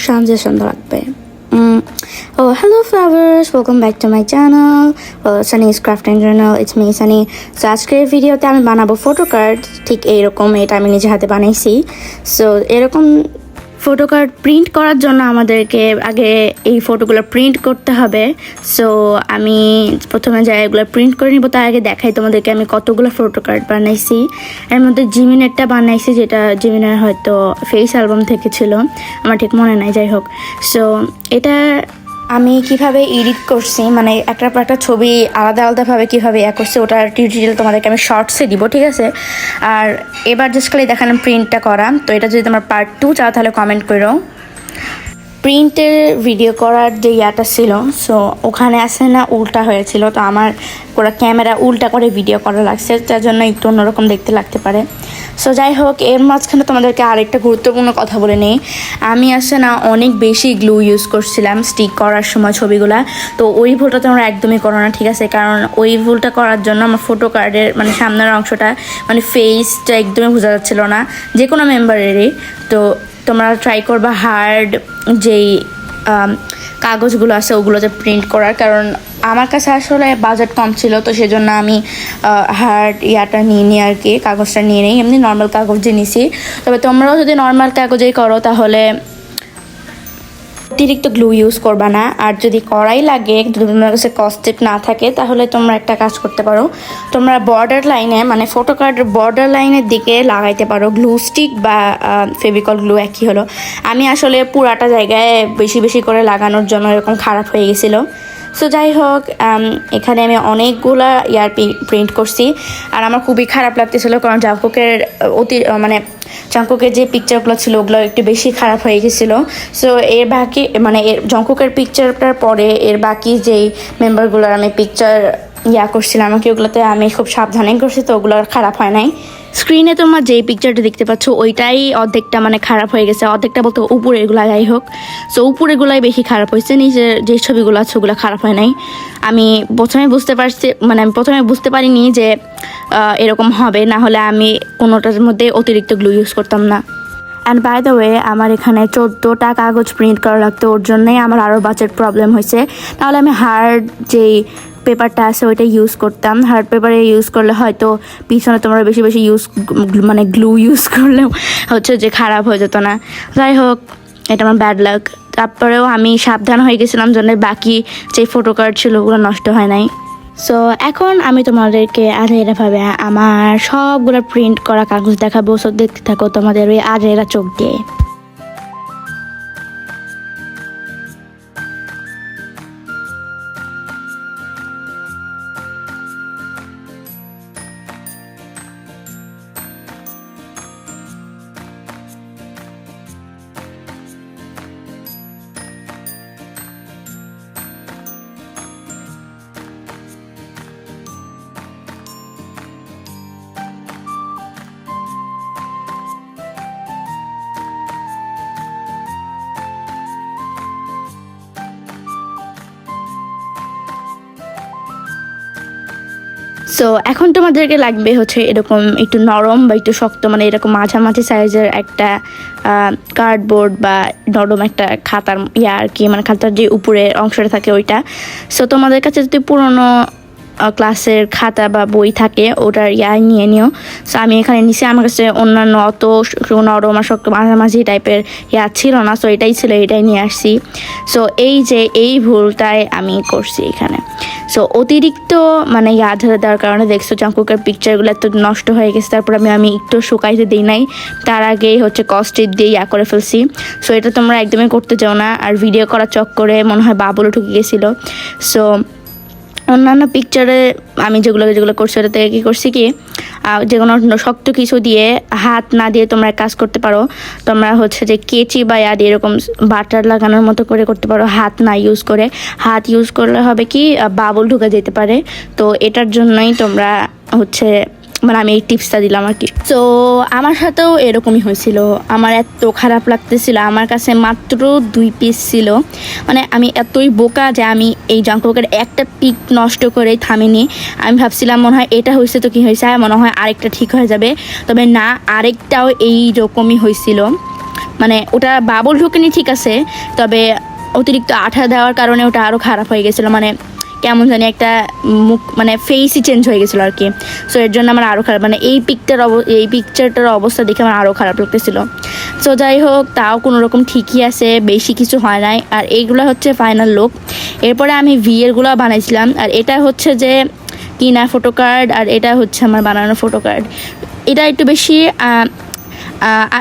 সানজে সুন্দর লাগবে। Oh, hello flowers, welcome back to my channel. Well, Sunny's Crafting Journal, it's me Sunny. So আজকের ভিডিওতে আমি বানাবো ফটো কার্ড, ঠিক এইরকম। এটা আমি নিজে হাতে বানাইছি। সো এরকম ফটো কার্ড প্রিন্ট করার জন্য আমাদেরকে আগে এই ফটোগুলো প্রিন্ট করতে হবে। সো আমি প্রথমে যাই এগুলো প্রিন্ট করে নিব। তার আগে দেখাই তোমাদেরকে আমি কতগুলো ফটো কার্ড বানাইছি। এর মধ্যে জিমিনেরটা বানাইছি, যেটা জিমিনের হয়তো ফেস অ্যালবাম থেকে ছিল, আমার ঠিক মনে নাই। যাই হোক, সো এটা আমি কিভাবে এডিট করছি, মানে একটার পর একটা ছবি আলাদা আলাদাভাবে কীভাবে করছি, ওটার টিউটোরিয়াল তোমাদেরকে আমি শর্টসে দিব, ঠিক আছে? আর এবার জাস্ট খালি দেখালাম প্রিন্টটা করা। তো এটা যদি তোমার পার্ট 2 চাও তাহলে কমেন্ট করো। প্রিন্টের ভিডিও করার যে ইয়াটা ছিল, সো ওখানে আসে না উল্টা হয়েছিল, তো আমার পুরো ক্যামেরা উল্টা করে ভিডিও করা লাগছে, যার জন্য একটু অন্যরকম দেখতে লাগতে পারে। সো যাই হোক, এর মাঝখানে তোমাদেরকে আরেকটা গুরুত্বপূর্ণ কথা বলে নেই। আমি আসে না অনেক বেশি গ্লু ইউজ করছিলাম স্টিক করার সময় ছবিগুলা, তো ওই ভুলটা তোমরা একদমই করো না, ঠিক আছে? কারণ ওই ভুলটা করার জন্য আমার ফটো কার্ডের মানে সামনের অংশটা, মানে ফেসটা একদমই বোঝা যাচ্ছিল না যে কোনো মেম্বারেরই। তো তোমরা ট্রাই করবা হার্ড যেই কাগজগুলো আছে ওগুলোতে প্রিন্ট করার, কারণ আমার কাছে আসলে বাজেট কম ছিল, তো সেজন্য আমি হার্ড ইয়াটা নিয়ে নিই আর কি, কাগজটা নিয়ে নিই। এমনি নর্মাল কাগজ দিয়ে নিছি। তবে তোমরাও যদি নর্মাল কাগজেই করো তাহলে অতিরিক্ত গ্লু ইউজ করবা না। আর যদি করাই লাগে, যদি তোমার কাছে কস্টেপ না থাকে, তাহলে তোমরা একটা কাজ করতে পারো, তোমরা বর্ডার লাইনে, মানে ফটো কার্ডের বর্ডার লাইনের দিকে লাগাইতে পারো গ্লু স্টিক বা ফেভিকল গ্লু, একই হলো। আমি আসলে পুরাটা জায়গায় বেশি বেশি করে লাগানোর জন্য এরকম খারাপ হয়ে গেছিলো। সো যাই হোক, এখানে আমি অনেকগুলা ইয়ার প্রিন্ট করছি। আর আমার খুবই খারাপ লাগতেছিল, কারণ জাঙ্কুকের জাঙ্কুকের যে পিকচারগুলো ছিল ওগুলো একটু বেশি খারাপ হয়ে গেছিলো। সো এর বাকি মানে এর জাঙ্কুকের পিকচারটার পরে এর বাকি যেই মেম্বারগুলোর আমি পিকচার করছিলাম, আমাকে ওগুলোতে আমি খুব সাবধানে করছি, তো ওগুলো খারাপ হয় নাই। স্ক্রিনে তোমার যেই পিকচারটা দেখতে পাচ্ছ ওইটাই অর্ধেকটা মানে খারাপ হয়ে গেছে, অর্ধেকটা বলতে উপরেরগুলো। যাই হোক, সো উপরেরগুলাই বেশি খারাপ হয়েছে, নিচের যে ছবিগুলো আছে ওগুলো খারাপ হয় নাই। আমি প্রথমে বুঝতে পারিনি যে এরকম হবে, না হলে আমি কোনোটার মধ্যে অতিরিক্ত গ্লু ইউজ করতাম না। অ্যান্ড বাই দ্য ওয়ে, আমার এখানে 14টা কাগজ প্রিন্ট করা লাগতো, ওর জন্যই আমার আরও বাজেট প্রবলেম হয়েছে। তাহলে আমি হার্ড যেই পেপারটা আছে ওইটা ইউজ করতাম। হার্ড পেপারে ইউজ করলে হয়তো পিছনে তোমরা বেশি বেশি গ্লু ইউজ করলেও হচ্ছে যে খারাপ হয়ে যেত না। যাই হোক, এটা আমার ব্যাড লাক। তারপরেও আমি সাবধান হয়ে গেছিলাম জন্য বাকি যে ফটো কার্ড ছিল ওগুলো নষ্ট হয় নাই। সো এখন আমি তোমাদেরকে এরাভাবে আমার সবগুলো প্রিন্ট করা কাগজ দেখাবো। সো দেখতে থাকো তোমাদের ওই এরা চোখ দিয়ে। সো এখন তোমাদেরকে লাগবে হচ্ছে এরকম একটু নরম বা একটু শক্ত, মানে এরকম মাঝামাঝি সাইজের একটা কার্ডবোর্ড বা নরম একটা খাতার আর কি, মানে খাতার যে উপরের অংশটা থাকে ওইটা। সো তোমাদের কাছে যদি পুরোনো ক্লাসের খাতা বা বই থাকে ওটার নিয়ে নিও। সো আমি এখানে নিচে, আমার কাছে অন্যান্য অত নরম আর শক্ত মাঝামাঝি টাইপের ছিল না, সো এটাই ছিল, এটাই নিয়ে আসছি। সো এই ভুলটাই আমি করছি এখানে। সো অতিরিক্ত মানে ধরে দেওয়ার কারণে দেখছো জাঙ্কুকের পিকচারগুলো এত নষ্ট হয়ে গেছে। তারপর আমি একটু শুকাইতে দিই নাই, তার আগেই হচ্ছে কস্টেপ দিয়ে করে ফেলছি। সো এটা তোমরা একদমই করতে চাও না। আর ভিডিও করার চক্করে মনে হয় বাবুলও ঢুকে গেছিলো। সো অন্যান্য পিকচারে আমি যেগুলো করছি ওটা থেকে কী করছি কি, যে কোনো শক্ত কিছু দিয়ে হাত না দিয়ে তোমরা কাজ করতে পারো। তোমরা হচ্ছে যে কেচি বা দিয়ে এরকম বাটার লাগানোর মতো করে করতে পারো, হাত না ইউজ করে। হাত ইউজ করলে হবে কি বাবুল ঢুকে যেতে পারে, তো এটার জন্যই তোমরা হচ্ছে মানে আমি এই টিপসটা দিলাম আর কি। তো আমার সাথেও এরকমই হয়েছিল, আমার এত খারাপ লাগতেছিল। আমার কাছে মাত্র 2 পিস ছিল, মানে আমি এতই বোকা যে আমি এই জাঙ্কুকের একটা পিক নষ্ট করেই থামিনি। আমি ভাবছিলাম মনে হয় এটা হয়েছে তো কি হয়েছে, মনে হয় আরেকটা ঠিক হয়ে যাবে, তবে না, আরেকটাও এই রকমই হয়েছিল। মানে ওটা বাবল ঢোকেনি ঠিক আছে, তবে অতিরিক্ত আঠা দেওয়ার কারণে ওটা আরও খারাপ হয়ে গেছিলো, মানে কেমন জানি একটা মুখ মানে ফেসই চেঞ্জ হয়ে গেছিলো আর কি। সো এর জন্য আমার আরও খারাপ, মানে এই পিকচারটার অবস্থা দেখে আমার আরও খারাপ লাগতেছিলো। সো যাই হোক, তাও কোনো রকম ঠিকই আছে, বেশি কিছু হয় নাই। আর এইগুলো হচ্ছে ফাইনাল লুক। এরপরে আমি ভিএরগুলো বানাইছিলাম, আর এটা হচ্ছে যে কিনা ফটো কার্ড, আর এটা হচ্ছে আমার বানানো ফটো কার্ড। এটা একটু বেশি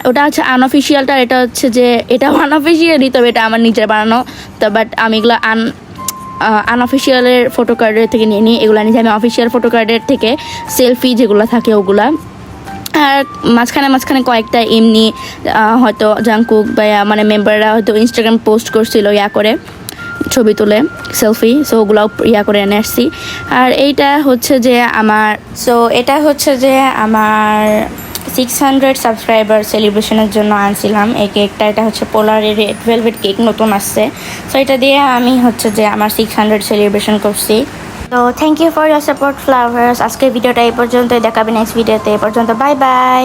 ওটা হচ্ছে আনঅফিসিয়ালটা, এটা হচ্ছে যে এটা আনঅফিসিয়ালই, তবে এটা আমার নিজের বানানো। তো বাট আমি এগুলো আনঅফিসিয়ালের ফটো কার্ডের থেকে নিয়ে নিই, এগুলো নিয়েছি আমি অফিসিয়াল ফটো কার্ডের থেকে, সেলফি যেগুলো থাকে ওগুলা। আর মাঝখানে কয়েকটা এমনি হয়তো জাংকুক বা মানে মেম্বাররা হয়তো ইনস্টাগ্রাম পোস্ট করছিল করে ছবি তুলে সেলফি, সো ওগুলাও করে এনে আসছি। আর এটা হচ্ছে যে আমার 600 সাবস্ক্রাইবার সেলিব্রেশনের জন্য আনছিলাম এই কেকটা। এটা হচ্ছে পোলারের রেড ভেলভেট কেক, নতুন আসছে। সো এটা দিয়ে আমি হচ্ছে যে আমার 600 সেলিব্রেশন করছি। তো thank you for your support followers. আজকের ভিডিওটা এই পর্যন্তই, দেখাবে নেক্সট ভিডিওতে। এই পর্যন্ত, বাই বাই।